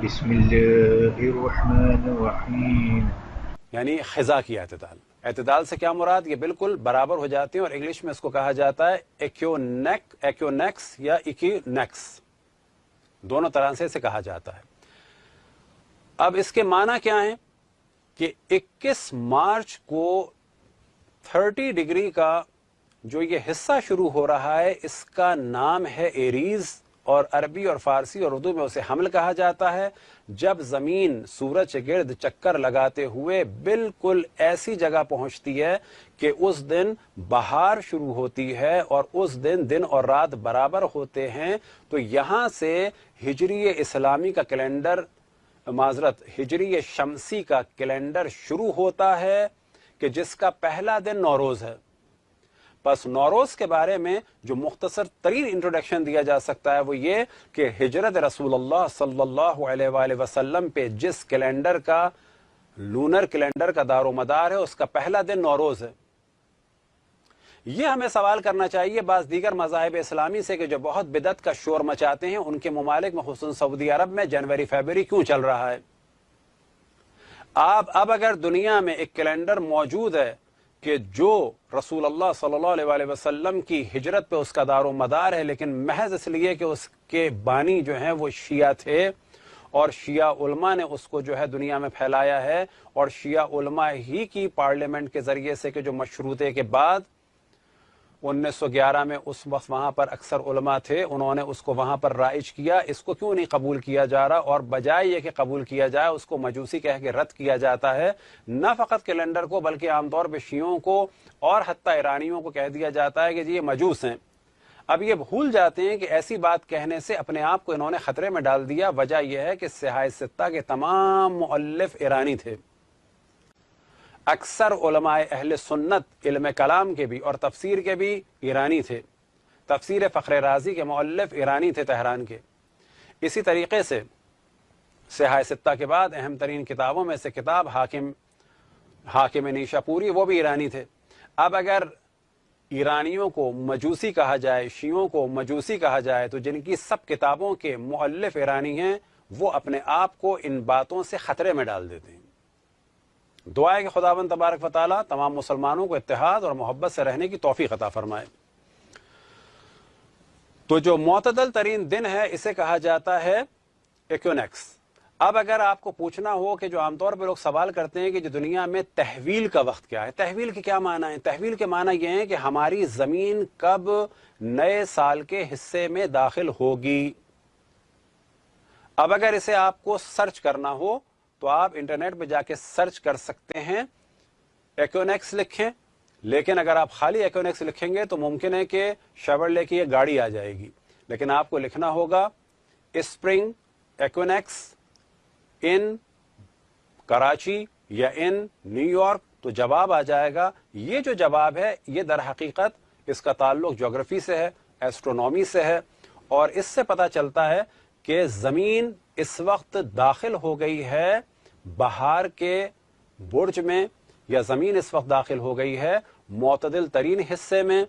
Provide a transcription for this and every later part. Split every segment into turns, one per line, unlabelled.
بسم الله الرحمن الرحیم.
یعنی خزا کی اعتدال. اعتدال سے کیا مراد؟ یہ بالکل برابر ہو جاتے ہیں، اور انگلش میں اس کو کہا جاتا ہے ایکیونیکس یا ایکینیکس، دونوں طرح سے اسے کہا جاتا ہے. اب اس کے معنی کیا ہیں کہ 21 مارچ کو 30 ڈگری کا جو یہ حصہ شروع ہو رہا ہے، اس کا نام ہے ایریز، اور عربی اور فارسی اور اردو میں اسے حمل کہا جاتا ہے. جب زمین سورج کے گرد چکر لگاتے ہوئے بالکل ایسی جگہ پہنچتی ہے کہ اس دن بہار شروع ہوتی ہے اور اس دن دن اور رات برابر ہوتے ہیں، تو یہاں سے ہجری اسلامی کا کیلنڈر، ہجری شمسی کا کیلنڈر شروع ہوتا ہے، کہ جس کا پہلا دن نوروز ہے. بس نوروز کے بارے میں جو مختصر ترین انٹروڈکشن دیا جا سکتا ہے وہ یہ کہ ہجرت رسول اللہ صلی اللہ علیہ وآلہ وسلم پہ جس کیلنڈر کا، لونر کیلنڈر کا دار و مدار ہے، اس کا پہلا دن نوروز ہے. یہ ہمیں سوال کرنا چاہیے بعض دیگر مذاہب اسلامی سے کہ جو بہت بدعت کا شور مچاتے ہیں، ان کے ممالک میں خصوصاً سعودی عرب میں جنوری فیبری کیوں چل رہا ہے؟ اب اگر دنیا میں ایک کیلنڈر موجود ہے کہ جو رسول اللہ صلی اللہ علیہ وآلہ وسلم کی ہجرت پہ اس کا دار و مدار ہے، لیکن محض اس لیے کہ اس کے بانی جو ہیں وہ شیعہ تھے، اور شیعہ علماء نے اس کو جو ہے دنیا میں پھیلایا ہے، اور شیعہ علماء ہی کی پارلیمنٹ کے ذریعے سے کہ جو مشروطے کے بعد 1911 میں اس وقت وہاں پر اکثر علماء تھے، انہوں نے اس کو وہاں پر رائج کیا. اس کو کیوں نہیں قبول کیا جا رہا؟ اور بجائے یہ کہ قبول کیا جائے، اس کو مجوسی کہہ کے رد کیا جاتا ہے. نہ فقط کیلنڈر کو بلکہ عام طور پہ شیعوں کو اور حتیٰ ایرانیوں کو کہہ دیا جاتا ہے کہ جی یہ مجوس ہیں. اب یہ بھول جاتے ہیں کہ ایسی بات کہنے سے اپنے آپ کو انہوں نے خطرے میں ڈال دیا. وجہ یہ ہے کہ سیاہ ستہ کے تمام مؤلف ایرانی تھے. اکثر علماء اہل سنت علم کلام کے بھی اور تفسیر کے بھی ایرانی تھے. تفسیر فخر رازی کے مؤلف ایرانی تھے تہران کے. اسی طریقے سے سیاہ ستہ کے بعد اہم ترین کتابوں میں سے کتاب حاکم نیشاپوری، وہ بھی ایرانی تھے. اب اگر ایرانیوں کو مجوسی کہا جائے، شیعوں کو مجوسی کہا جائے، تو جن کی سب کتابوں کے مؤلف ایرانی ہیں، وہ اپنے آپ کو ان باتوں سے خطرے میں ڈال دیتے ہیں. دعا ہے کہ خداوند تبارک و تعالی تمام مسلمانوں کو اتحاد اور محبت سے رہنے کی توفیق عطا فرمائے. تو جو معتدل ترین دن ہے اسے کہا جاتا ہے ایکونیکس. اب اگر آپ کو پوچھنا ہو کہ جو عام طور پہ لوگ سوال کرتے ہیں کہ جو دنیا میں تحویل کا وقت کیا ہے، تحویل کے کیا معنی ہیں؟ تحویل کے معنی یہ ہیں کہ ہماری زمین کب نئے سال کے حصے میں داخل ہوگی. اب اگر اسے آپ کو سرچ کرنا ہو تو آپ انٹرنیٹ پہ جا کے سرچ کر سکتے ہیں، ایکونیکس لکھیں. لیکن اگر آپ خالی ایکونیکس لکھیں گے تو ممکن ہے کہ شیورلے کی یہ گاڑی آ جائے گی. لیکن آپ کو لکھنا ہوگا اسپرنگ ایکونیکس ان کراچی یا ان نیو یارک، تو جواب آ جائے گا. یہ جو جواب ہے یہ در حقیقت اس کا تعلق جغرافی سے ہے، ایسٹرونومی سے ہے، اور اس سے پتہ چلتا ہے کہ زمین اس وقت داخل ہو گئی ہے بہار کے برج میں، یا زمین اس وقت داخل ہو گئی ہے معتدل ترین حصے میں،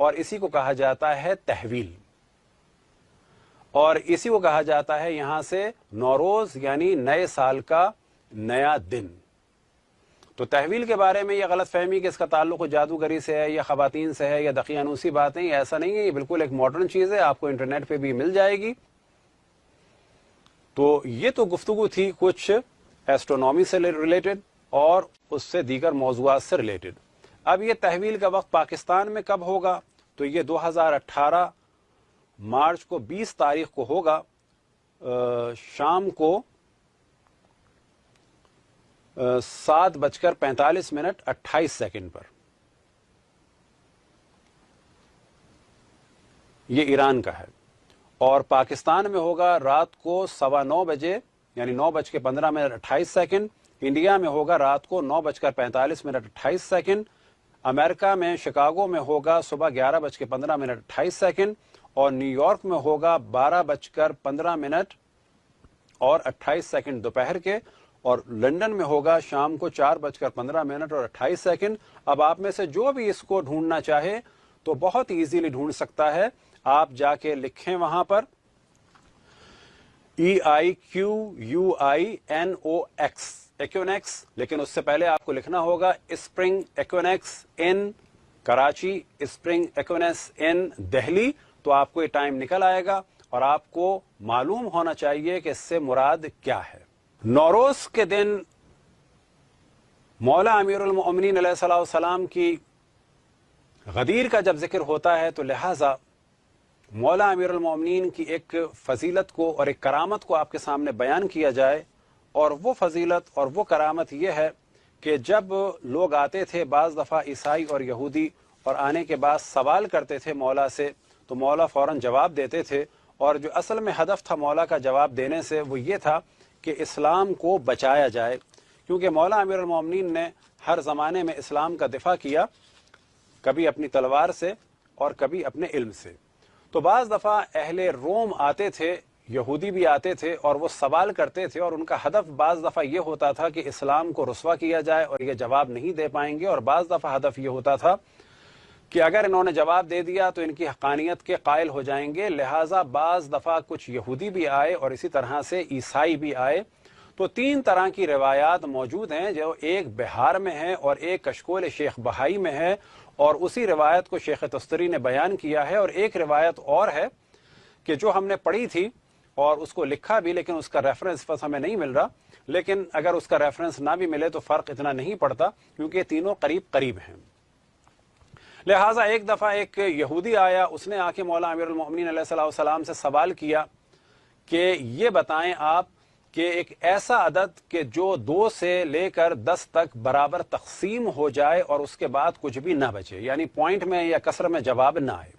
اور اسی کو کہا جاتا ہے تحویل. اور اسی کو کہا جاتا ہے یہاں سے نوروز، یعنی نئے سال کا نیا دن. تو تحویل کے بارے میں یہ غلط فہمی کہ اس کا تعلق جادوگری سے ہے یا خواتین سے ہے یا دقیانوسی باتیں، یہ ایسا نہیں ہے. یہ بالکل ایک ماڈرن چیز ہے، آپ کو انٹرنیٹ پہ بھی مل جائے گی. تو یہ تو گفتگو تھی کچھ ایسٹرونومی سے ریلیٹڈ اور اس سے دیگر موضوعات سے ریلیٹڈ. اب یہ تحویل کا وقت پاکستان میں کب ہوگا؟ تو یہ 2018 مارچ کو 20 تاریخ کو ہوگا، شام کو 7:45 پر. یہ ایران کا ہے. اور پاکستان میں ہوگا رات کو 9:15 بجے، یعنی 9:15 انڈیا میں ہوگا رات کو 9:45 امریکہ میں شکاگو میں ہوگا صبح 11:15 اور نیو یارک میں ہوگا 12:15 دوپہر کے، اور لندن میں ہوگا شام کو 4:15 اب آپ میں سے جو بھی اس کو ڈھونڈنا چاہے تو بہت ایزیلی ڈھونڈ سکتا ہے. آپ جا کے لکھیں وہاں پر EIQUINOX, ایکونیکس. لیکن اس سے پہلے آپ کو لکھنا ہوگا اسپرنگ ایکونیکس ان کراچی، اسپرنگ ایکونیکس ان دہلی. تو آپ کو یہ ٹائم نکل آئے گا اور آپ کو معلوم ہونا چاہیے کہ اس سے مراد کیا ہے. نوروز کے دن مولا امیر المؤمنین علیہ الصلوۃ والسلام کی غدیر کا جب ذکر ہوتا ہے تو لہذا مولا امیر المؤمنین کی ایک فضیلت کو اور ایک کرامت کو آپ کے سامنے بیان کیا جائے. اور وہ فضیلت اور وہ کرامت یہ ہے کہ جب لوگ آتے تھے بعض دفعہ عیسائی اور یہودی اور آنے کے بعد سوال کرتے تھے مولا سے تو مولا فوراً جواب دیتے تھے. اور جو اصل میں ہدف تھا مولا کا جواب دینے سے وہ یہ تھا کہ اسلام کو بچایا جائے، کیونکہ مولا امیر المؤمنین نے ہر زمانے میں اسلام کا دفاع کیا، کبھی اپنی تلوار سے اور کبھی اپنے علم سے. تو بعض دفعہ اہل روم آتے تھے، یہودی بھی آتے تھے اور وہ سوال کرتے تھے، اور ان کا ہدف بعض دفعہ یہ ہوتا تھا کہ اسلام کو رسوا کیا جائے اور یہ جواب نہیں دے پائیں گے، اور بعض دفعہ ہدف یہ ہوتا تھا کہ اگر انہوں نے جواب دے دیا تو ان کی حقانیت کے قائل ہو جائیں گے. لہٰذا بعض دفعہ کچھ یہودی بھی آئے اور اسی طرح سے عیسائی بھی آئے. تو تین طرح کی روایات موجود ہیں، جو ایک بہار میں ہے اور ایک کشکول شیخ بہائی میں ہے، اور اسی روایت کو شیخ تستری نے بیان کیا ہے. اور ایک روایت اور ہے کہ جو ہم نے پڑھی تھی اور اس کو لکھا بھی، لیکن اس کا ریفرنس بس ہمیں نہیں مل رہا. لیکن اگر اس کا ریفرنس نہ بھی ملے تو فرق اتنا نہیں پڑتا، کیونکہ تینوں قریب قریب ہیں. لہٰذا ایک دفعہ ایک یہودی آیا، اس نے آ کے مولا امیر المؤمنین علیہ الصلوۃ والسلام سے سوال کیا کہ یہ بتائیں آپ کہ ایک ایسا عدد کہ جو 2 سے لے کر 10 تک برابر تقسیم ہو جائے اور اس کے بعد کچھ بھی نہ بچے، یعنی پوائنٹ میں یا کسر میں جواب نہ آئے.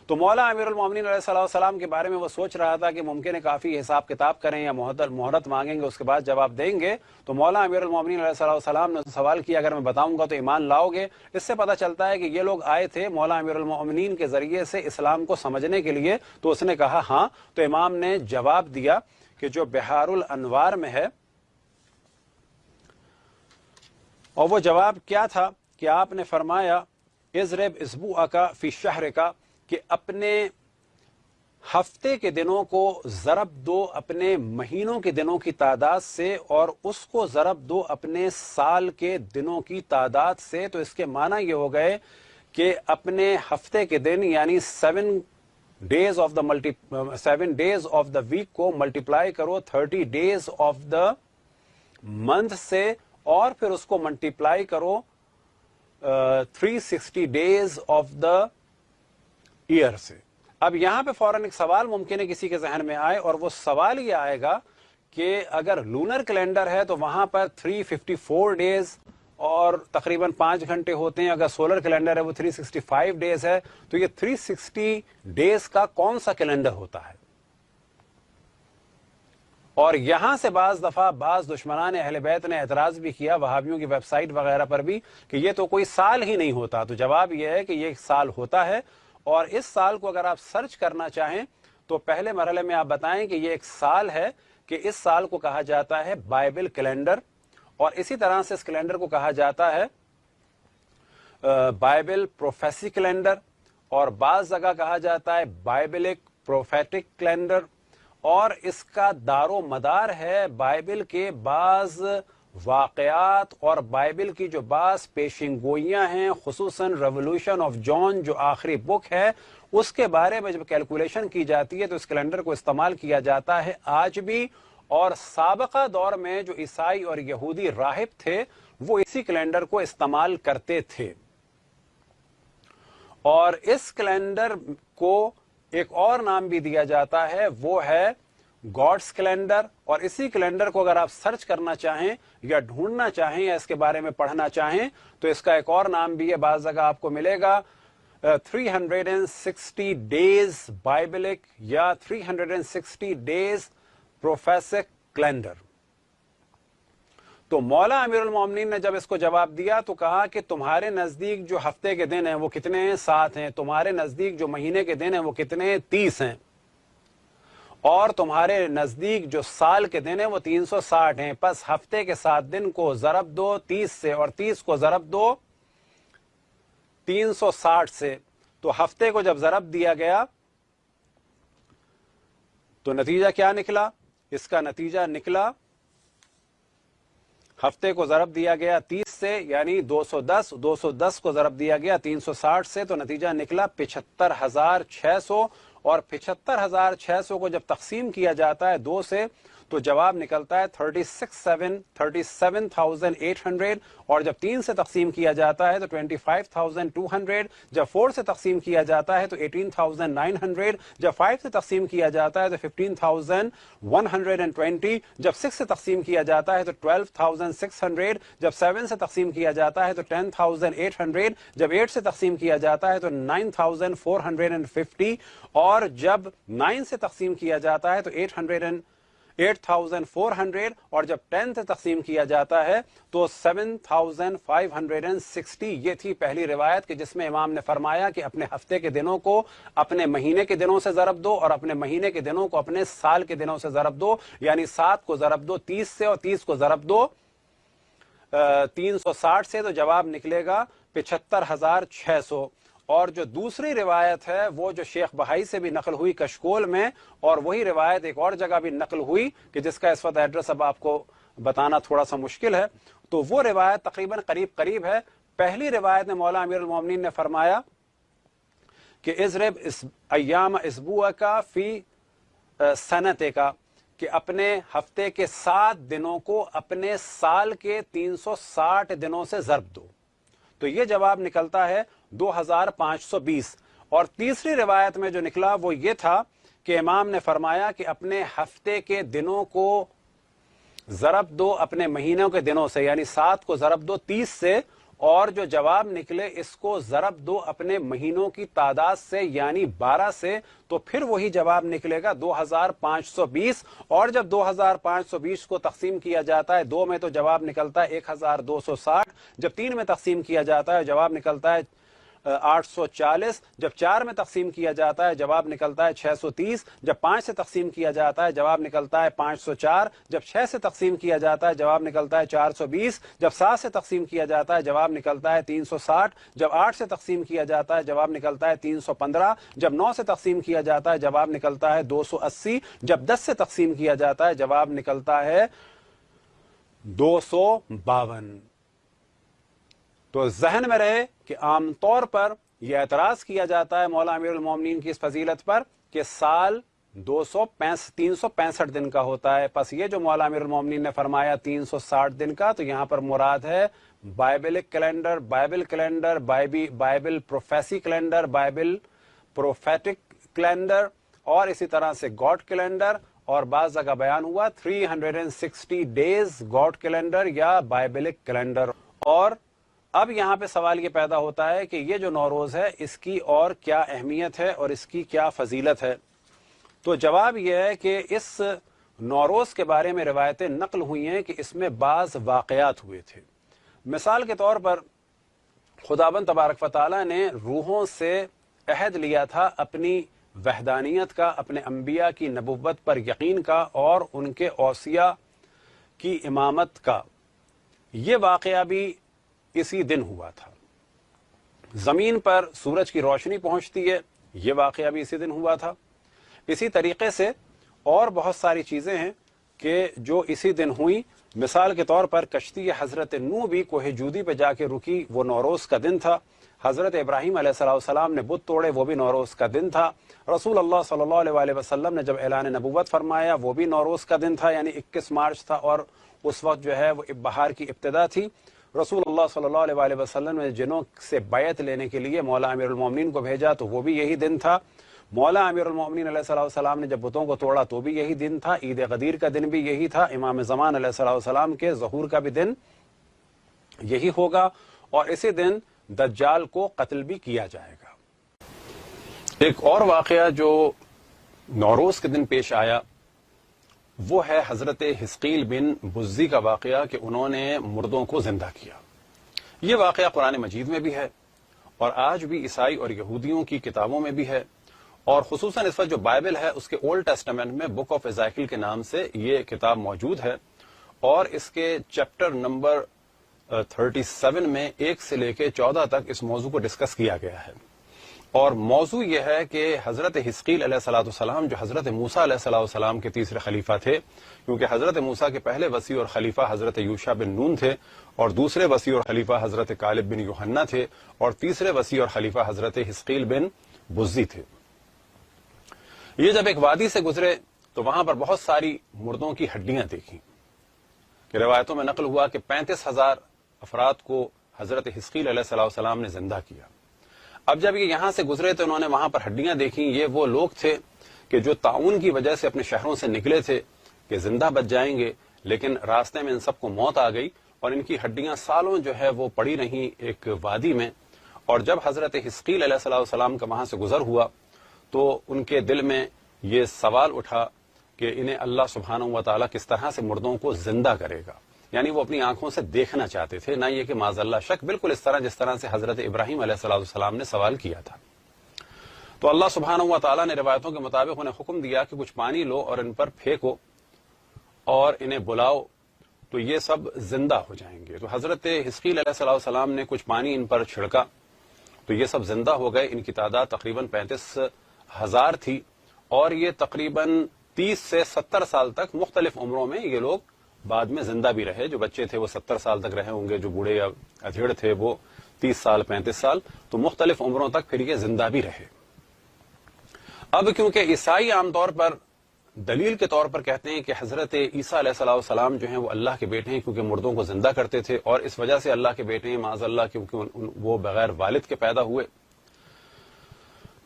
تو مولا امیر المؤمنین علیہ الصلوۃ والسلام کے بارے میں وہ سوچ رہا تھا کہ ممکن ہے کافی حساب کتاب کریں یا مہلت مانگیں گے، اس کے بعد جواب دیں گے. تو مولا امیر المؤمنین علیہ الصلوۃ والسلام نے سوال کیا اگر میں بتاؤں گا تو ایمان لاؤ گے؟ اس سے پتہ چلتا ہے کہ یہ لوگ آئے تھے مولا امیر المؤمنین کے ذریعے سے اسلام کو سمجھنے کے لیے. تو اس نے کہا ہاں. تو امام نے جواب دیا کہ جو بحار الانوار میں ہے، اور وہ جواب کیا تھا کہ آپ نے فرمایا اضرب اسبوعک فی شہرک، کہ اپنے ہفتے کے دنوں کو ضرب دو اپنے مہینوں کے دنوں کی تعداد سے، اور اس کو ضرب دو اپنے سال کے دنوں کی تعداد سے. تو اس کے معنی یہ ہو گئے کہ اپنے ہفتے کے دن یعنی 7 days of the week کو ملٹیپلائی کرو 30 days of the month سے، اور پھر اس کو ملٹیپلائی کرو 360 days of the year سے. اب یہاں پہ فوراً ایک سوال ممکن ہے کسی کے ذہن میں آئے، اور وہ سوال یہ آئے گا کہ اگر لونر کیلنڈر ہے تو وہاں پر 354 days اور تقریباً 5 گھنٹے ہوتے ہیں. اگر سولر کیلنڈر ہے وہ 365 days ہے. تو یہ 360 days کا کون سا کیلنڈر ہوتا ہے؟ اور یہاں سے بعض دفعہ بعض دشمنان اہل بیت نے اعتراض بھی کیا، وہابیوں کی ویب سائٹ وغیرہ پر بھی، کہ یہ تو کوئی سال ہی نہیں ہوتا. تو جواب یہ ہے کہ یہ ایک سال ہوتا ہے، اور اس سال کو اگر آپ سرچ کرنا چاہیں تو پہلے مرحلے میں آپ بتائیں کہ یہ ایک سال ہے، کہ اس سال کو کہا جاتا ہے بائبل کیلنڈر، اور اسی طرح سے اس کیلنڈر کو کہا جاتا ہے بائبل پروفیسی کیلنڈر، اور بعض جگہ کہا جاتا ہے بائبلک پروفیٹک کیلنڈر. اور اس کا دار و مدار ہے بائبل کے بعض واقعات اور بائبل کی جو بعض پیشن گوئیاں ہیں، خصوصاً ریولوشن آف جان جو آخری بک ہے، اس کے بارے میں جب کیلکولیشن کی جاتی ہے تو اس کیلنڈر کو استعمال کیا جاتا ہے آج بھی. اور سابقہ دور میں جو عیسائی اور یہودی راہب تھے وہ اسی کیلنڈر کو استعمال کرتے تھے. اور اس کیلنڈر کو ایک اور نام بھی دیا جاتا ہے، وہ ہے گاڈس کیلنڈر. اور اسی کیلنڈر کو اگر آپ سرچ کرنا چاہیں یا ڈھونڈنا چاہیں یا اس کے بارے میں پڑھنا چاہیں تو اس کا ایک اور نام بھی ہے، بعض جگہ آپ کو ملے گا 360 days بائبلک یا 360 days پروفیسک کیلنڈر. تو مولا امیر المؤمنین نے جب اس کو جواب دیا تو کہا کہ تمہارے نزدیک جو ہفتے کے دن ہیں وہ کتنے ہیں؟ 7 ہیں. تمہارے نزدیک جو مہینے کے دن ہیں وہ کتنے ہیں؟ 30 ہیں. اور تمہارے نزدیک جو سال کے دن ہیں وہ 360 ہیں. پس ہفتے کے 7 دن کو ضرب دو 30 سے، اور 30 کو ضرب دو 360 سے. تو ہفتے کو جب ضرب دیا گیا تو نتیجہ کیا نکلا اس کا نتیجہ نکلا ہفتے کو ضرب دیا گیا 30 سے یعنی 210, 210 کو ضرب دیا گیا 360 سے تو نتیجہ نکلا 75,600, اور 75,600 کو جب تقسیم کیا جاتا ہے 2 سے تو جواب نکلتا ہے 37,800, اور جب 3 سے تقسیم کیا جاتا ہے تو 25,200, جب 4 سے تقسیم کیا جاتا ہے تو 18,900, جب 5 سے تقسیم کیا جاتا ہے تو 15,120, جب 6 سے تقسیم کیا جاتا ہے تو 12,600, جب 7 سے تقسیم کیا جاتا ہے تو 10,800, جب 8 سے تقسیم کیا جاتا ہے تو 9,450, اور جب 9 سے تقسیم کیا جاتا ہے تو 8,400, اور جب 10 سے تقسیم کیا جاتا ہے تو 7,560. یہ تھی پہلی روایت کہ جس میں امام نے فرمایا کہ اپنے ہفتے کے دنوں کو اپنے مہینے کے دنوں سے ضرب دو اور اپنے مہینے کے دنوں کو اپنے سال کے دنوں سے ضرب دو، یعنی 7 کو ضرب دو 30 سے اور 30 کو ضرب دو 360 سے تو جواب نکلے گا 75,600. اور جو دوسری روایت ہے وہ جو شیخ بہائی سے بھی نقل ہوئی کشکول میں، اور وہی روایت ایک اور جگہ بھی نقل ہوئی کہ جس کا اس وقت ایڈریس اب آپ کو بتانا تھوڑا سا مشکل ہے، تو وہ روایت تقریباً قریب ہے. پہلی روایت میں مولا امیر المومنین نے فرمایا کہ اضرب ایام اسبوع کا فی سنتے کا، کہ اپنے ہفتے کے 7 دنوں کو اپنے سال کے 360 دنوں سے ضرب دو، تو یہ جواب نکلتا ہے 2,520. اور تیسری روایت میں جو نکلا وہ یہ تھا کہ امام نے فرمایا کہ اپنے ہفتے کے دنوں کو ضرب دو اپنے مہینوں کے دنوں سے، یعنی 7 کو ضرب دو 30 سے، اور جو جواب نکلے اس کو ضرب دو اپنے مہینوں کی تعداد سے یعنی 12 سے، تو پھر وہی جواب نکلے گا 2,520. اور جب 2,520 کو تقسیم کیا جاتا ہے 2 میں تو جواب نکلتا ہے 1,260, جب 3 میں تقسیم کیا جاتا ہے جواب نکلتا ہے 840, جب 4 میں تقسیم کیا جاتا ہے جواب نکلتا ہے 630, جب 5 سے تقسیم کیا جاتا ہے جواب نکلتا ہے 504, جب 6 سے تقسیم کیا جاتا ہے جواب نکلتا ہے 420, جب 7 سے تقسیم کیا جاتا ہے جواب نکلتا ہے 360, جب 8 سے تقسیم کیا جاتا ہے جواب نکلتا ہے 315, جب 9 سے تقسیم کیا جاتا ہے جواب نکلتا ہے 280, جب 10 سے تقسیم کیا جاتا ہے جواب نکلتا ہے 252. تو ذہن میں رہے کہ عام طور پر یہ اعتراض کیا جاتا ہے مولا امیر المومنین کی اس فضیلت پر کہ سال 365 دن کا ہوتا ہے، پس یہ جو مولا امیر المومنین نے فرمایا 360 دن کا، تو یہاں پر مراد ہے biblical calendar, Bible calendar, Bible prophecy calendar, Bible prophetic calendar, اور اسی طرح سے گاڈ کیلنڈر، اور بعض جگہ بیان ہوا 360 ڈیز گاڈ کیلنڈر یا بائبلک کیلنڈر. اور اب یہاں پہ سوال یہ پیدا ہوتا ہے کہ یہ جو نوروز ہے اس کی اور کیا اہمیت ہے اور اس کی کیا فضیلت ہے؟ تو جواب یہ ہے کہ اس نوروز کے بارے میں روایتیں نقل ہوئی ہیں کہ اس میں بعض واقعات ہوئے تھے. مثال کے طور پر خداوند تبارک و تعالی نے روحوں سے عہد لیا تھا اپنی وحدانیت کا، اپنے انبیاء کی نبوت پر یقین کا اور ان کے اوصیاء کی امامت کا. یہ واقعہ بھی اسی دن ہوا تھا. زمین پر سورج کی روشنی پہنچتی ہے، یہ واقعہ بھی اسی دن ہوا تھا. اسی طریقے سے اور بہت ساری چیزیں ہیں کہ جو اسی دن ہوئی. مثال کے طور پر کشتی حضرت نوح بھی کوہ جودی پہ جا کے رکی، وہ نوروز کا دن تھا. حضرت ابراہیم علیہ السلام نے بت توڑے، وہ بھی نوروز کا دن تھا. رسول اللہ صلی اللہ علیہ وسلم نے جب اعلان نبوت فرمایا وہ بھی نوروز کا دن تھا، یعنی 21 مارچ تھا، اور اس وقت جو ہے وہ بہار کی ابتدا تھی. رسول اللہ صلی اللہ علیہ وسلم نے جنوں سے بیعت لینے کے لیے مولا امیر المومنین کو بھیجا تو وہ بھی یہی دن تھا. مولا امیر المومنین علیہ السلام نے جب بتوں کو توڑا تو بھی یہی دن تھا. عید غدیر کا دن بھی یہی تھا. امام زمان علیہ السلام کے ظہور کا بھی دن یہی ہوگا، اور اسی دن دجال کو قتل بھی کیا جائے گا. ایک اور واقعہ جو نوروز کے دن پیش آیا وہ ہے حضرت حزقیل بن بزی کا واقعہ کہ انہوں نے مردوں کو زندہ کیا. یہ واقعہ قرآن مجید میں بھی ہے اور آج بھی عیسائی اور یہودیوں کی کتابوں میں بھی ہے، اور خصوصاً اس وقت جو بائبل ہے اس کے اولڈ ٹیسٹمنٹ میں بک آف ایزائیکل کے نام سے یہ کتاب موجود ہے، اور اس کے چیپٹر نمبر 37 میں 1 سے لے کے 14 تک اس موضوع کو ڈسکس کیا گیا ہے. اور موضوع یہ ہے کہ حضرت حزقیل علیہ السلام جو حضرت موسیٰ علیہ السلام کے تیسرے خلیفہ تھے، کیونکہ حضرت موسیٰ کے پہلے وصی اور خلیفہ حضرت یوشع بن نون تھے، اور دوسرے وصی اور خلیفہ حضرت کالب بن یوحنا تھے، اور تیسرے وصی اور خلیفہ حضرت حزقیل بن بزی تھے۔ یہ جب ایک وادی سے گزرے تو وہاں پر بہت ساری مردوں کی ہڈیاں دیکھیں، کہ روایتوں میں نقل ہوا کہ 35,000 افراد کو حضرت حزقیل علیہ السلام نے زندہ کیا۔ اب جب یہ یہاں سے گزرے تو انہوں نے وہاں پر ہڈیاں دیکھیں۔ یہ وہ لوگ تھے کہ جو طاعون کی وجہ سے اپنے شہروں سے نکلے تھے کہ زندہ بچ جائیں گے، لیکن راستے میں ان سب کو موت آ گئی، اور ان کی ہڈیاں سالوں جو ہے وہ پڑی رہیں ایک وادی میں۔ اور جب حضرت حزقیل علیہ السلام کا وہاں سے گزر ہوا تو ان کے دل میں یہ سوال اٹھا کہ انہیں اللہ سبحانہ و تعالیٰ کس طرح سے مردوں کو زندہ کرے گا، یعنی وہ اپنی آنکھوں سے دیکھنا چاہتے تھے، نہ یہ کہ معاذ اللہ شک، بالکل اس طرح جس طرح سے حضرت ابراہیم علیہ السلام نے سوال کیا تھا۔ تو اللہ سبحانہ و تعالیٰ نے روایتوں کے مطابق انہیں حکم دیا کہ کچھ پانی لو اور ان پر پھینکو اور انہیں بلاؤ تو یہ سب زندہ ہو جائیں گے۔ تو حضرت حزقیل علیہ السلام نے کچھ پانی ان پر چھڑکا تو یہ سب زندہ ہو گئے۔ ان کی تعداد تقریباً 35,000 تھی، اور یہ تقریباً 30 سے 70 سال تک مختلف عمروں میں یہ لوگ بعد میں زندہ بھی رہے۔ جو بچے تھے وہ 70 سال تک رہے ہوں گے، جو بوڑھے یا ادھیڑ تھے وہ 30 سال 35 سال، تو مختلف عمروں تک پھر یہ زندہ بھی رہے۔ اب کیونکہ عیسائی عام طور پر دلیل کے طور پر کہتے ہیں کہ حضرت عیسیٰ علیہ السلام جو ہیں وہ اللہ کے بیٹے ہیں، کیونکہ مردوں کو زندہ کرتے تھے، اور اس وجہ سے اللہ کے بیٹے ہیں معاذ اللہ، کیونکہ وہ بغیر والد کے پیدا ہوئے۔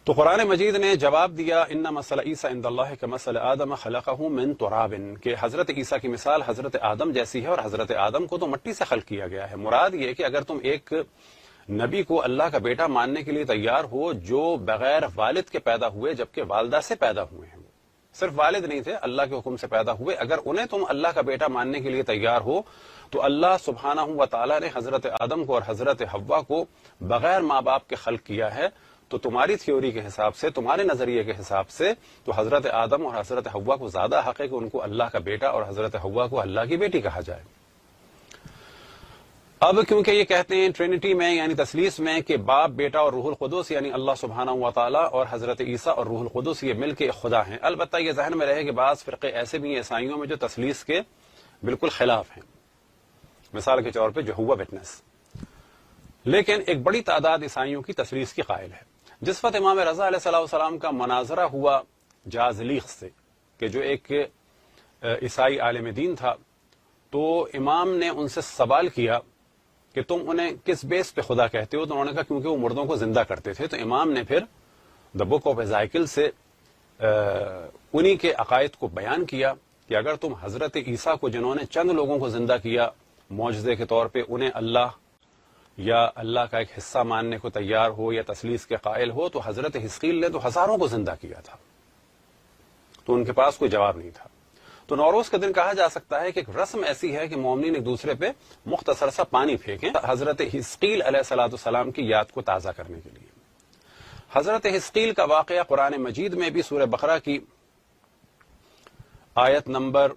تو قرآن مجید نے جواب دیا ان مثل عیسیٰ عند اللہ کمثل آدم خلقہ من تراب، کہ حضرت عیسیٰ کی مثال حضرت آدم جیسی ہے، اور حضرت آدم کو تو مٹی سے خلق کیا گیا ہے۔ مراد یہ کہ اگر تم ایک نبی کو اللہ کا بیٹا ماننے کے لیے تیار ہو جو بغیر والد کے پیدا ہوئے، جبکہ والدہ سے پیدا ہوئے ہیں، صرف والد نہیں تھے، اللہ کے حکم سے پیدا ہوئے، اگر انہیں تم اللہ کا بیٹا ماننے کے لیے تیار ہو تو اللہ سبحانہ و تعالیٰ نے حضرت آدم کو اور حضرت حوا کو بغیر ماں باپ کے خلق کیا ہے، تو تمہاری تھیوری کے حساب سے، تمہارے نظریے کے حساب سے، تو حضرت آدم اور حضرت حوا کو زیادہ حق ہے کہ ان کو اللہ کا بیٹا اور حضرت حوا کو اللہ کی بیٹی کہا جائے۔ اب کیونکہ یہ کہتے ہیں ٹرینٹی میں یعنی تثلیث میں کہ باپ، بیٹا اور روح القدس یعنی اللہ سبحانہ و تعالیٰ اور حضرت عیسیٰ اور روح القدس یہ مل کے خدا ہیں۔ البتہ یہ ذہن میں رہے کہ بعض فرقے ایسے بھی ہیں عیسائیوں میں جو تثلیث کے بالکل خلاف ہیں، مثال کے طور پہ جہوہ وٹنس، لیکن ایک بڑی تعداد عیسائیوں کی تثلیث کی قائل ہے۔ جس وقت امام رضا علیہ السلام کا مناظرہ ہوا جازلیق سے، کہ جو ایک عیسائی عالم دین تھا، تو امام نے ان سے سوال کیا کہ تم انہیں کس بیس پہ خدا کہتے ہو؟ تو انہوں نے کہا کیونکہ وہ مردوں کو زندہ کرتے تھے۔ تو امام نے پھر دا بک آف ایزائیکل سے انہی کے عقائد کو بیان کیا کہ اگر تم حضرت عیسیٰ کو جنہوں نے چند لوگوں کو زندہ کیا معجزے کے طور پہ، انہیں اللہ یا اللہ کا ایک حصہ ماننے کو تیار ہو یا تثلیث کے قائل ہو، تو حضرت حزقیل نے تو ہزاروں کو زندہ کیا تھا، تو ان کے پاس کوئی جواب نہیں تھا۔ تو نوروز کے دن کہا جا سکتا ہے کہ ایک رسم ایسی ہے کہ مومنین ایک دوسرے پہ مختصر سا پانی پھینکیں حضرت حزقیل علیہ السلام کی یاد کو تازہ کرنے کے لیے۔ حضرت حزقیل کا واقعہ قرآن مجید میں بھی سورہ بقرہ کی آیت نمبر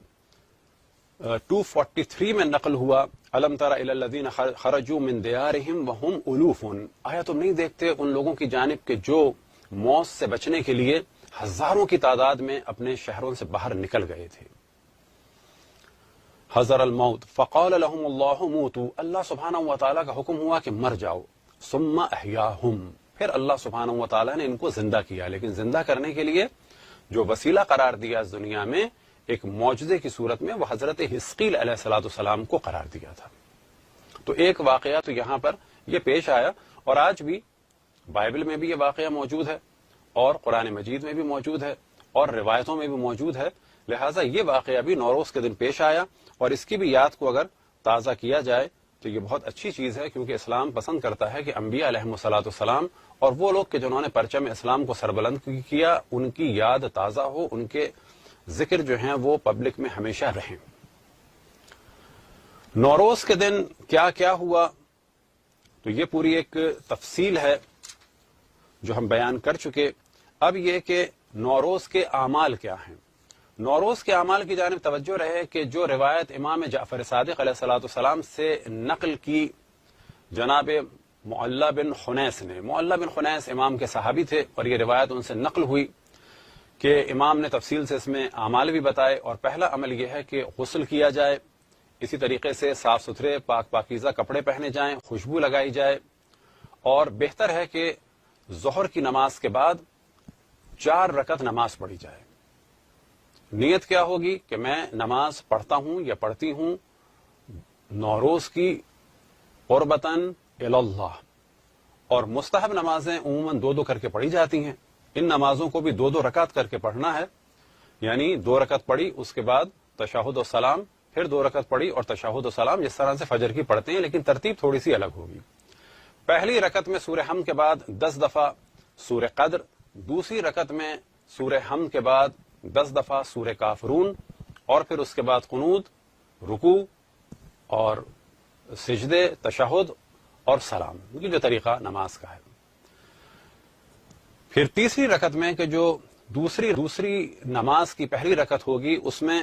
243 میں نقل ہوا، الم تر الی الذین خرجوا من دیارہم وہم الوف، آیا تم نہیں دیکھتے ان لوگوں کی جانب کہ جو موت سے بچنے کے لیے ہزاروں کی تعداد میں اپنے شہروں سے باہر نکل گئے تھے۔ حضر الموت فقال لهم اللہ موتوا، اللہ سبحانہ و تعالیٰ کا حکم ہوا کہ مر جاؤ، ثم احیاہم، پھر اللہ سبحانہ و تعالیٰ نے ان کو زندہ کیا، لیکن زندہ کرنے کے لیے جو وسیلہ قرار دیا اس دنیا میں ایک معجزے کی صورت میں، وہ حضرت حزقیل علیہ السلام کو قرار دیا تھا۔ تو ایک واقعہ تو یہاں پر یہ پیش آیا، اور آج بھی بائبل میں بھی یہ واقعہ موجود ہے، اور قرآن مجید میں بھی موجود ہے، اور روایتوں میں بھی موجود ہے، لہٰذا یہ واقعہ بھی نوروز کے دن پیش آیا، اور اس کی بھی یاد کو اگر تازہ کیا جائے تو یہ بہت اچھی چیز ہے، کیونکہ اسلام پسند کرتا ہے کہ انبیاء علیہم السلام اور وہ لوگ کہ جنہوں نے پرچم اسلام کو سربلند کیا، ان کی یاد تازہ ہو، ان کے ذکر جو ہیں وہ پبلک میں ہمیشہ رہیں۔ نوروز کے دن کیا کیا ہوا، تو یہ پوری ایک تفصیل ہے جو ہم بیان کر چکے۔ اب یہ کہ نوروز کے اعمال کیا ہیں۔ نوروز کے اعمال کی جانب توجہ رہے کہ جو روایت امام جعفر صادق علیہ السلام سے نقل کی جناب معلّہ بن خنیس نے. معلّہ بن خنیس امام کے صحابی تھے اور یہ روایت ان سے نقل ہوئی کہ امام نے تفصیل سے اس میں اعمال بھی بتائے. اور پہلا عمل یہ ہے کہ غسل کیا جائے, اسی طریقے سے صاف ستھرے پاک پاکیزہ کپڑے پہنے جائیں, خوشبو لگائی جائے, اور بہتر ہے کہ ظہر کی نماز کے بعد 4 رکعت نماز پڑھی جائے. نیت کیا ہوگی کہ میں نماز پڑھتا ہوں یا پڑھتی ہوں نوروز کی قربتاً اللہ. اور مستحب نمازیں عموماً 2 کر کے پڑھی جاتی ہیں. ان نمازوں کو بھی 2 رکعت کر کے پڑھنا ہے, یعنی 2 رکعت پڑھی, اس کے بعد تشہد و سلام, پھر 2 رکعت پڑھی اور تشہد و سلام, جس طرح سے فجر کی پڑھتے ہیں, لیکن ترتیب تھوڑی سی الگ ہوگی. پہلی رکعت میں سورہ حمد کے بعد 10 دفعہ سورہ قدر, دوسری رکعت میں سورہ حمد کے بعد 10 دفعہ سورہ کافرون, اور پھر اس کے بعد قنوت, رکوع اور سجدے, تشہد اور سلام. یہ جو طریقہ نماز کا ہے. پھر تیسری رکعت میں کہ جو دوسری نماز کی پہلی رکعت ہوگی, اس میں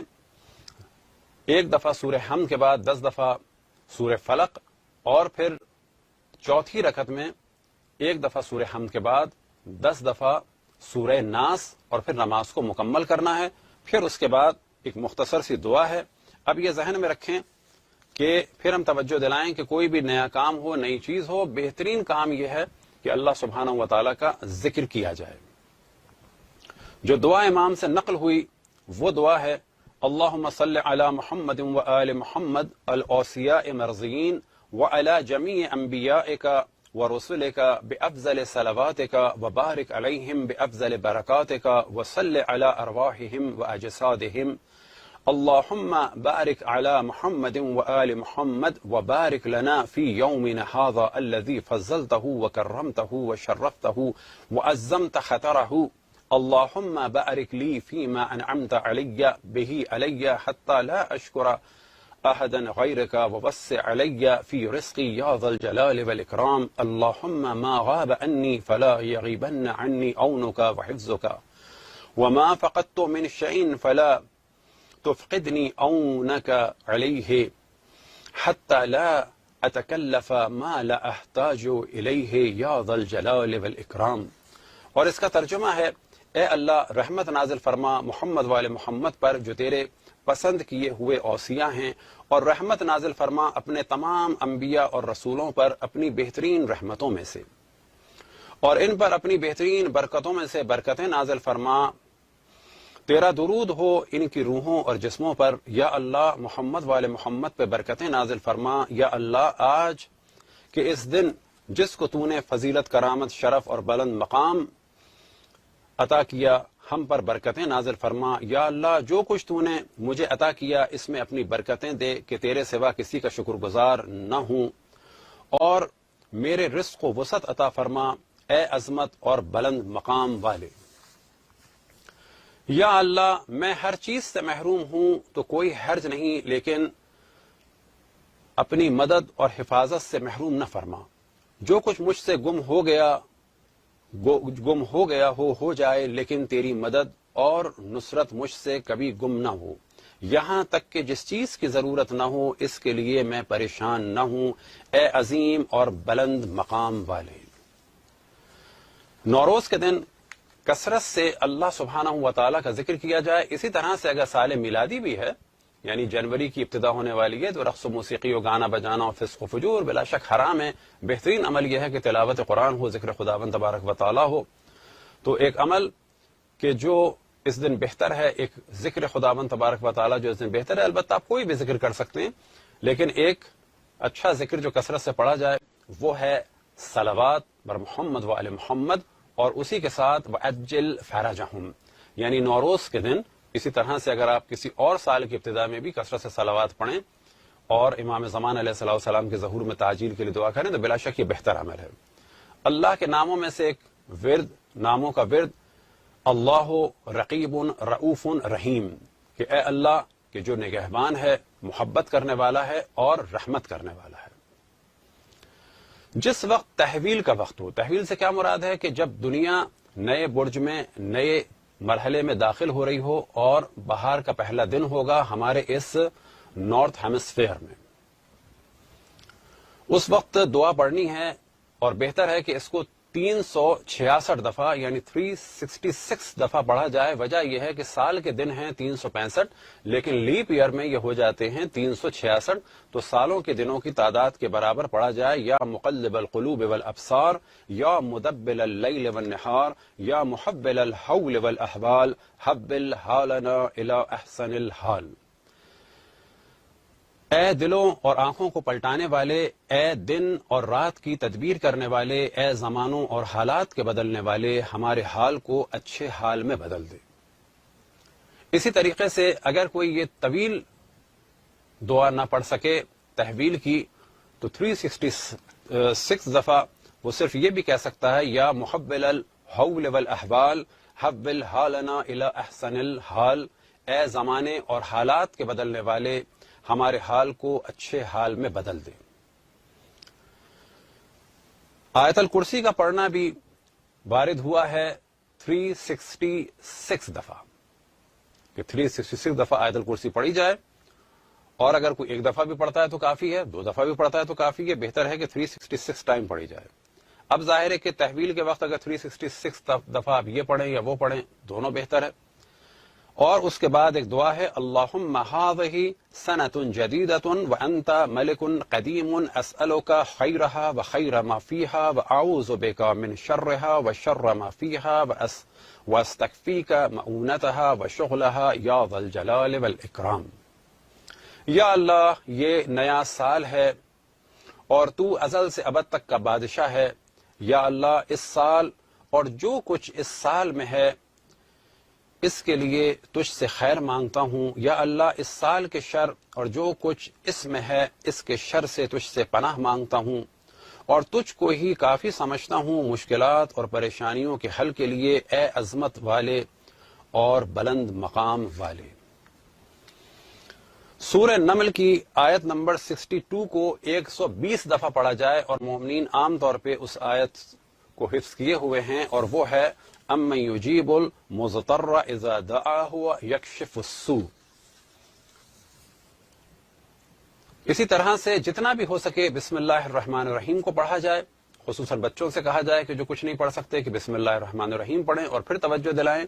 1 دفعہ سورہ حمد کے بعد 10 دفعہ سورہ فلق, اور پھر چوتھی رکعت میں 1 دفعہ سورہ حمد کے بعد 10 دفعہ سورہ ناس, اور پھر نماز کو مکمل کرنا ہے. پھر اس کے بعد ایک مختصر سی دعا ہے. اب یہ ذہن میں رکھیں کہ پھر ہم توجہ دلائیں کہ کوئی بھی نیا کام ہو, نئی چیز ہو, بہترین کام یہ ہے کہ اللہ سبحانہ و تعالیٰ کا ذکر کیا جائے. جو دعا امام سے نقل ہوئی وہ دعا ہے اللہم صلی علی محمد و آل محمد الاوصیاء مرضیین وعلی جمیع انبیائک ورسلک بافضل صلواتک وبارک علیہم بافضل برکاتک وصل علی ارواحہم واجسادہم اللہم بارک علی محمد وآل محمد وبارک لنا فی یومنا هذا الذی فضلتہ وکرمتہ وشرفتہ وعظمت خطرہ اللہم بارک لی فیما انعمت علی به علی حتی لا اشکر احدا غیرک ووسع علی فی رزقی یا ذا الجلال والاکرام اللہم ما غاب عنی فلا یغیبن عنی عونک وحفظک وما فقدت من شیء فلا تفقدنی عونک علیہ حتی لا اتکلف ما لا احتاج الیہ یا ذا الجلال والاکرام. اور اس کا ترجمہ ہے اے اللہ رحمت نازل فرما محمد والے محمد پر جو تیرے پسند کیے ہوئے اوصیاء ہیں, اور رحمت نازل فرما اپنے تمام انبیاء اور رسولوں پر اپنی بہترین رحمتوں میں سے, اور ان پر اپنی بہترین برکتوں میں سے برکتیں نازل فرما. تیرا درود ہو ان کی روحوں اور جسموں پر, یا اللہ محمد والے محمد پہ برکتیں نازل فرما. یا اللہ آج کے اس دن جس کو تو نے فضیلت, کرامت, شرف اور بلند مقام عطا کیا, ہم پر برکتیں نازل فرما. یا اللہ جو کچھ تو نے مجھے عطا کیا اس میں اپنی برکتیں دے کہ تیرے سوا کسی کا شکر گزار نہ ہوں, اور میرے رزق و وسعت عطا فرما اے عظمت اور بلند مقام والے. یا اللہ میں ہر چیز سے محروم ہوں تو کوئی حرج نہیں, لیکن اپنی مدد اور حفاظت سے محروم نہ فرما. جو کچھ مجھ سے گم ہو گیا ہو جائے, لیکن تیری مدد اور نصرت مجھ سے کبھی گم نہ ہو. یہاں تک کہ جس چیز کی ضرورت نہ ہو اس کے لیے میں پریشان نہ ہوں اے عظیم اور بلند مقام والے. نوروز کے دن کثرت سے اللہ سبحانہ و تعالیٰ کا ذکر کیا جائے. اسی طرح سے اگر سال میلادی بھی ہے, یعنی جنوری کی ابتدا ہونے والی ہے, تو رقص و موسیقی و گانا بجانا اور فسق و فجور بلا شک حرام ہے. بہترین عمل یہ ہے کہ تلاوت قرآن ہو, ذکر خداوند تبارک و تعالیٰ ہو. تو ایک عمل کہ جو اس دن بہتر ہے, ایک ذکر خداوند تبارک و تعالیٰ جو اس دن بہتر ہے. البتہ آپ کوئی بھی ذکر کر سکتے ہیں, لیکن ایک اچھا ذکر جو کثرت سے پڑھا جائے وہ ہے صلوات بر محمد و آل محمد, اور اسی کے ساتھ وَعَجِّلْ فَرَجَهُمْ, یعنی نوروز کے دن. اسی طرح سے اگر آپ کسی اور سال کی ابتدا میں بھی کثرت سے صلوات پڑھیں اور امام زمان علیہ السلام کے ظہور میں تعجیل کے لیے دعا کریں تو بلا شک یہ بہتر عمل ہے. اللہ کے ناموں میں سے ایک ورد, ناموں کا ورد اللہ رقیب رؤوف رحیم, کہ اے اللہ کہ جو نگہبان ہے, محبت کرنے والا ہے اور رحمت کرنے والا ہے. جس وقت تحویل کا وقت ہو, تحویل سے کیا مراد ہے کہ جب دنیا نئے برج میں, نئے مرحلے میں داخل ہو رہی ہو اور بہار کا پہلا دن ہوگا ہمارے اس نارتھ ہیمسفیئر میں, اس وقت دعا پڑھنی ہے اور بہتر ہے کہ اس کو 366 دفعہ یعنی 366 دفعہ پڑھا جائے. وجہ یہ ہے کہ سال کے دن ہیں 365 لیکن لیپ ایئر میں یہ ہو جاتے ہیں 366. تو سالوں کے دنوں کی تعداد کے برابر پڑھا جائے. یا مقلب القلوب والابصار یا مدبل اللیل والنہار یا محول الحول والاحوال حبل حالنا الی احسن الحال. اے دلوں اور آنکھوں کو پلٹانے والے، اے دن اور رات کی تدبیر کرنے والے، اے زمانوں اور حالات کے بدلنے والے، ہمارے حال کو اچھے حال میں بدل دے. اسی طریقے سے اگر کوئی یہ طویل دعا نہ پڑھ سکے تحویل کی تو 366 دفعہ وہ صرف یہ بھی کہہ سکتا ہے یا محول الحول والاحوال حول حالنا الی احسن الحال، اے زمانے اور حالات کے بدلنے والے ہمارے حال کو اچھے حال میں بدل دے. آیت الکرسی کا پڑھنا بھی وارد ہوا ہے 366 دفعہ کہ 366 دفعہ آیت الکرسی پڑھی جائے. اور اگر کوئی ایک دفعہ بھی پڑھتا ہے تو کافی ہے، 2 دفعہ بھی پڑھتا ہے تو کافی ہے. بہتر ہے کہ 366 ٹائم پڑھی جائے. اب ظاہر ہے کہ تحویل کے وقت اگر 366 دفعہ آپ یہ پڑھیں یا وہ پڑھیں دونوں بہتر ہے. اور اس کے بعد ایک دعا ہے اللہم ہذہ سنۃ جدیدۃ وانت ملک قدیم اسألک خیرہا وخیر ما فیہا واعوذ بک من شرہا وشر ما فیہا واستکفیک مؤونتہا وشغلہا یا ذا الجلال والاکرام. یا اللہ یہ نیا سال ہے اور تو ازل سے ابد تک کا بادشاہ ہے. یا اللہ اس سال اور جو کچھ اس سال میں ہے اس کے لیے تجھ سے خیر مانگتا ہوں. یا اللہ اس سال کے شر اور جو کچھ اس میں ہے اس کے شر سے تجھ سے پناہ مانگتا ہوں اور تجھ کو ہی کافی سمجھتا ہوں مشکلات اور پریشانیوں کے حل کے لیے، اے عظمت والے اور بلند مقام والے. سورہ نمل کی آیت نمبر 62 کو 120 دفعہ پڑھا جائے اور مومنین عام طور پہ اس آیت کو حفظ کیے ہوئے ہیں، اور وہ ہے امن یجیب المضطر اذا دعاہ یکشف السوء. اسی طرح سے جتنا بھی ہو سکے بسم اللہ الرحمن الرحیم کو پڑھا جائے. خصوصاً بچوں سے کہا جائے کہ جو کچھ نہیں پڑھ سکتے کہ بسم اللہ الرحمن الرحیم پڑھیں، اور پھر توجہ دلائیں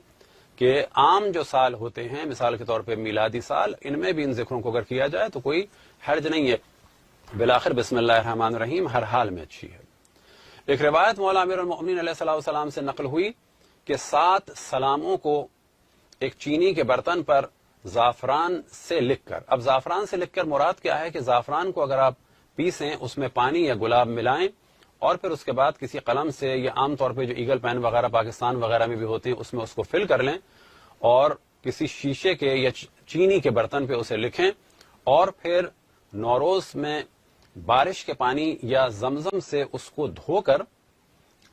کہ عام جو سال ہوتے ہیں مثال کے طور پہ میلادی سال، ان میں بھی ان ذکروں کو اگر کیا جائے تو کوئی حرج نہیں ہے. بالآخر بسم اللہ الرحمن الرحیم ہر حال میں اچھی ہے. ایک روایت مولا امیر المؤمنین علیہ الصلوۃ والسلام سے نقل ہوئی کہ 7 سلاموں کو ایک چینی کے برتن پر زعفران سے لکھ کر، اب زعفران سے لکھ کر مراد کیا ہے کہ زعفران کو اگر آپ پیسیں اس میں پانی یا گلاب ملائیں اور پھر اس کے بعد کسی قلم سے یا عام طور پہ جو ایگل پین وغیرہ پاکستان وغیرہ میں بھی ہوتے ہیں اس میں اس کو فل کر لیں اور کسی شیشے کے یا چینی کے برتن پہ اسے لکھیں اور پھر نوروز میں بارش کے پانی یا زمزم سے اس کو دھو کر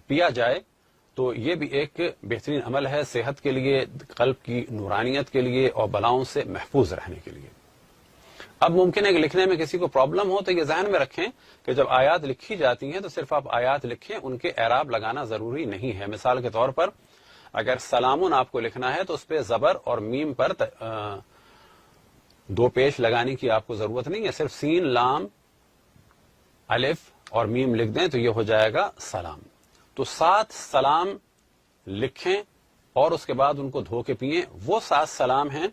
پیا جائے تو یہ بھی ایک بہترین عمل ہے صحت کے لیے، قلب کی نورانیت کے لیے اور بلاؤں سے محفوظ رہنے کے لیے. اب ممکن ہے کہ لکھنے میں کسی کو پرابلم ہو تو یہ ذہن میں رکھیں کہ جب آیات لکھی جاتی ہیں تو صرف آپ آیات لکھیں، ان کے اعراب لگانا ضروری نہیں ہے. مثال کے طور پر اگر سلامون آپ کو لکھنا ہے تو اس پہ زبر اور میم پر 2 پیش لگانے کی آپ کو ضرورت نہیں ہے، صرف سین لام الف اور میم لکھ دیں تو یہ ہو جائے گا سلام. تو 7 سلام لکھیں اور اس کے بعد ان کو دھو کے پئیں. وہ 7 سلام ہیں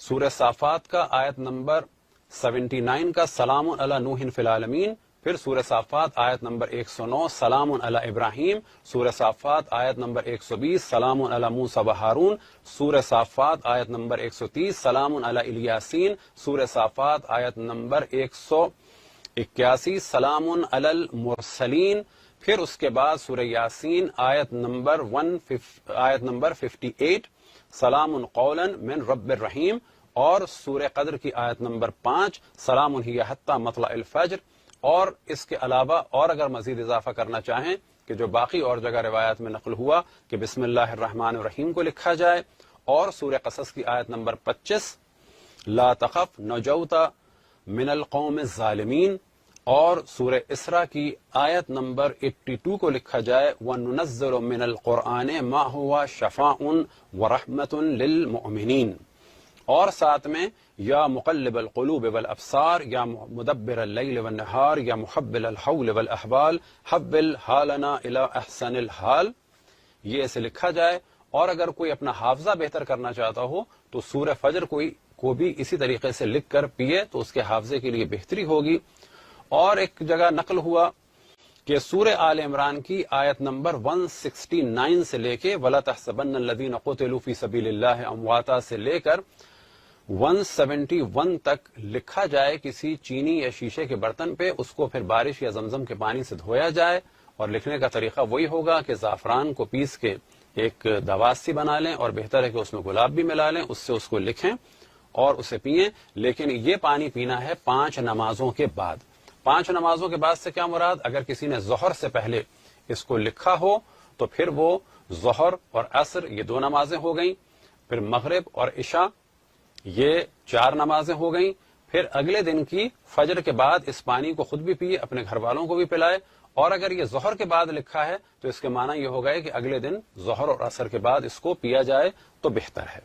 سورہ صافات کا آیت نمبر 79 کا سلام علی نوح فی العالمین، پھر سورہ صافات آیت نمبر 109 سلام علی ابراہیم، سورہ صافات آیت نمبر 120 سلام علی موسیٰ و ہارون، سورہ صافات آیت نمبر 130 سلام علی الیاسین، سورہ صافات آیت نمبر 181 سلام علی المرسلین، پھر اس کے بعد سورہ یاسین آیت نمبر 58 سلام قولا من رب الرحیم، اور سورہ قدر کی آیت نمبر 5 سلام ہی حتی مطلع الفجر. اور اس کے علاوہ اور اگر مزید اضافہ کرنا چاہیں کہ جو باقی اور جگہ روایات میں نقل ہوا کہ بسم اللہ الرحمن الرحیم کو لکھا جائے، اور سورہ قصص کی آیت نمبر 25 لا تخف نجوت من القوم الظالمین، اور سورہ اسراء کی آیت نمبر 82 کو لکھا جائے وَنُنَزِّلُ مِنَ الْقُرْآنِ مَا هُوَ شَفَاءٌ وَرَحْمَةٌ لِلْمُؤْمِنِينَ، اور ساتھ میں یا مقلب القلوب والابصار یا مدبر اللیل والنہار یا محبل الحول والاحوال حبل حالنا الی احسن الحال، یہ ایسے لکھا جائے. اور اگر کوئی اپنا حافظہ بہتر کرنا چاہتا ہو تو سورہ فجر کو بھی اسی طریقے سے لکھ کر پیے تو اس کے حافظے کے لیے بہتری ہوگی. اور ایک جگہ نقل ہوا کہ سورہ آل عمران کی آیت نمبر 169 سے لے کے وَلَا تَحْسَبَنَّ الَّذِينَ قُتِلُوا فِي سَبِيلِ اللَّهِ أَمْوَاتًا سے لے کر 171 تک لکھا جائے کسی چینی یا شیشے کے برتن پہ، اس کو پھر بارش یا زمزم کے پانی سے دھویا جائے. اور لکھنے کا طریقہ وہی ہوگا کہ زعفران کو پیس کے ایک دواس سی بنا لیں اور بہتر ہے کہ اس میں گلاب بھی ملا لیں، اس سے اس کو لکھیں اور اسے پئیں. لیکن یہ پانی پینا ہے 5 نمازوں کے بعد. 5 نمازوں کے بعد سے کیا مراد؟ اگر کسی نے ظہر سے پہلے اس کو لکھا ہو تو پھر وہ ظہر اور عصر یہ 2 نمازیں ہو گئیں، پھر مغرب اور عشاء یہ 4 نمازیں ہو گئیں، پھر اگلے دن کی فجر کے بعد اس پانی کو خود بھی پیے، اپنے گھر والوں کو بھی پلائے. اور اگر یہ ظہر کے بعد لکھا ہے تو اس کے معنی یہ ہوگا کہ اگلے دن ظہر اور عصر کے بعد اس کو پیا جائے تو بہتر ہے.